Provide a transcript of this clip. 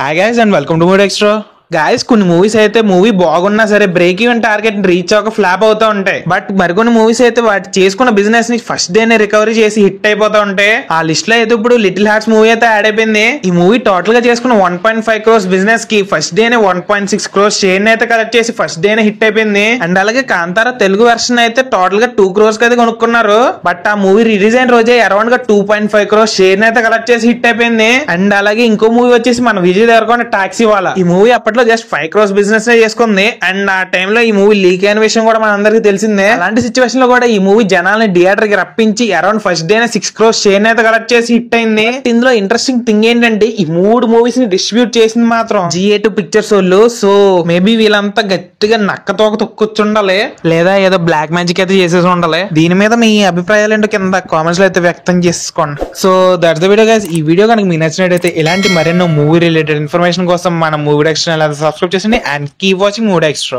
Hi guys and welcome to Mood Extra. Guys కొన్ని movies అయితే movie బాగున్నా సరే బ్రేక్ ఈవెన్ టార్గెట్ రీచ్ అవ్వక ఫ్లాప్ అవుతా ఉంటాయి. బట్ మరికొన్ని మూవీస్ అయితే వాటి చేసుకున్న బిజినెస్ ని ఫస్ట్ డేనే రికవరీ చేసి హిట్ అయిపోతా ఉంటాయి. ఆ లిస్ట్ లో అయితే ఇప్పుడు లిటిల్ హార్ట్స్ మూవీ అయితే యాడ్ అయిపోయింది. ఈ మూవీ టోటల్ గా చేసుకున్న 1.5 crores బిజినెస్ కి ఫస్ట్ డేనే 1.6 crores షేర్ అయితే కలెక్ట్ చేసి ఫస్ట్ డేనే హిట్ అయిపోయింది. అండ్ అలాగే కాంతారా తెలుగు వెర్షన్ అయితే టోటల్ గా 2 crores అయితే కొనుక్కున్నారు. బట్ ఆ మూవీ రిలీజ్ అయిన రోజే అరౌండ్ గా 2.5 crores షేర్ అయితే కలెక్ట్ చేసి హిట్ అయిపోయింది. అండ్ అలాగే ఇంకో మూవీ వచ్చేసి మన విజయ్ దేవరకొండ టాక్సీ వాలా. ఈ మూవీ అప్పట్లో జస్ట్ 5 crores బిజినెస్ చేసుకుంది. అండ్ ఆ టైంలో ఈ మూవీ లీక్ అయిన విషయం కూడా మన అందరికి తెలిసిందే. అలాంటి సిచ్యువేషన్ లో కూడా ఈ మూవీ జనాల్ని థియేటర్ కి రప్పించి around first day 6 crores share అయితే కలెక్ట్ చేసి హిట్ అయింది. ఇందులో ఇంట్రెస్టింగ్ థింగ్ ఏంటంటే ఈ 3 మూవీస్ ని డిస్ట్రిబ్యూట్ చేసింది మాత్రం GA2 పిక్చర్స్ వాళ్ళు. సో మేబీ వీళ్ళంతా గట్టిగా నక్కతోక తొక్కుచుండాలి లేదా ఏదో బ్లాక్ మ్యాజిక్ అయితే చేసేసి ఉండాలి. దీని మీద మీ అభిప్రాయాలు ఏంటో కింద కామెంట్స్ లో అయితే వ్యక్తం చేసుకోండి. So that's the video guys. ఈ వీడియో కనుక మీకు నచ్చినట్టయితే ఇలాంటి మరెన్నో మూవీ రిలేటెడ్ ఇన్ఫర్మేషన్ కోసం మన మూవీ ఎక్స్ట్రా సబ్స్క్రైబ్ చేయండి and keep watching Mood Extra.